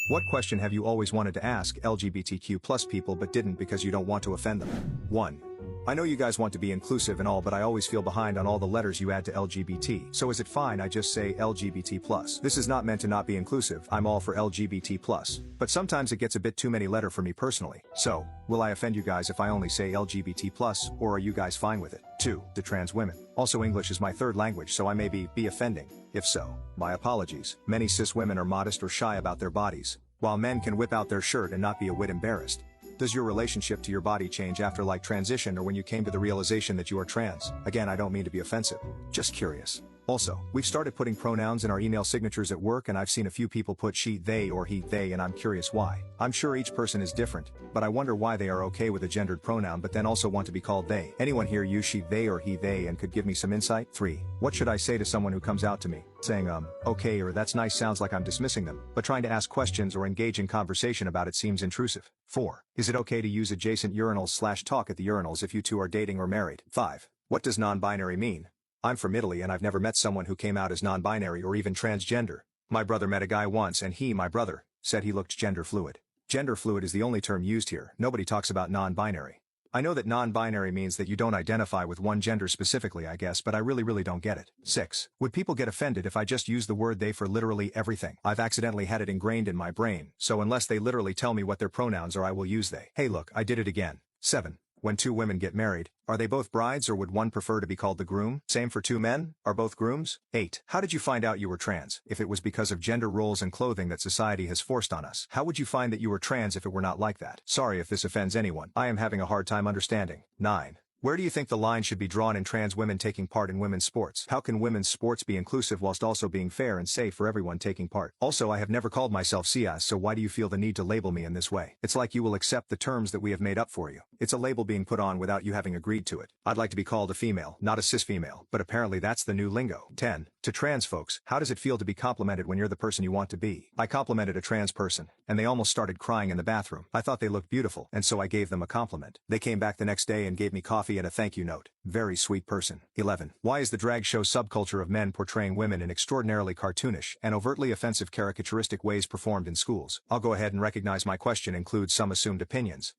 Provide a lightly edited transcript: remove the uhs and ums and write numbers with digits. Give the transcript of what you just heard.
What question have you always wanted to ask LGBTQ plus people but didn't because you don't want to offend them? 1. I know you guys want to be inclusive and all, but I always feel behind on all the letters you add to LGBT, so is it fine I just say LGBT plus? This is not meant to not be inclusive, I'm all for LGBT plus. But sometimes it gets a bit too many letter for me personally. So, will I offend you guys if I only say LGBT plus, or are you guys fine with it? 2. The trans women. Also, English is my third language, so I may be offending. If so, my apologies. Many cis women are modest or shy about their bodies, while men can whip out their shirt and not be a whit embarrassed. Does your relationship to your body change after transition or when you came to the realization that you are trans? Again, I don't mean to be offensive. Just curious. Also, we've started putting pronouns in our email signatures at work and I've seen a few people put she, they or he, they, and I'm curious why. I'm sure each person is different, but I wonder why they are okay with a gendered pronoun but then also want to be called they. Anyone here use she, they or he, they and could give me some insight? 3. What should I say to someone who comes out to me, saying okay or that's nice sounds like I'm dismissing them, but trying to ask questions or engage in conversation about it seems intrusive? 4. Is it okay to use adjacent urinals / talk at the urinals if you two are dating or married? 5. What does non-binary mean? I'm from Italy and I've never met someone who came out as non-binary or even transgender. My brother met a guy once and my brother, said he looked gender fluid. Gender fluid is the only term used here, nobody talks about non-binary. I know that non-binary means that you don't identify with one gender specifically I guess, but I really don't get it. 6. Would people get offended if I just use the word they for literally everything? I've accidentally had it ingrained in my brain, so unless they literally tell me what their pronouns are I will use they. Hey look, I did it again. 7. When two women get married, are they both brides or would one prefer to be called the groom? Same for two men, are both grooms? 8. How did you find out you were trans? If it was because of gender roles and clothing that society has forced on us, how would you find that you were trans if it were not like that? Sorry if this offends anyone, I am having a hard time understanding. 9. Where do you think the line should be drawn in trans women taking part in women's sports? How can women's sports be inclusive whilst also being fair and safe for everyone taking part? Also, I have never called myself cis, so why do you feel the need to label me in this way? It's like you will accept the terms that we have made up for you. It's a label being put on without you having agreed to it. I'd like to be called a female, not a cis female, but apparently that's the new lingo. 10. To trans folks, how does it feel to be complimented when you're the person you want to be? I complimented a trans person, and they almost started crying in the bathroom. I thought they looked beautiful, and so I gave them a compliment. They came back the next day and gave me coffee and a thank you note. Very sweet person. 11. Why is the drag show subculture of men portraying women in extraordinarily cartoonish and overtly offensive caricaturistic ways performed in schools? I'll go ahead and recognize my question includes some assumed opinions.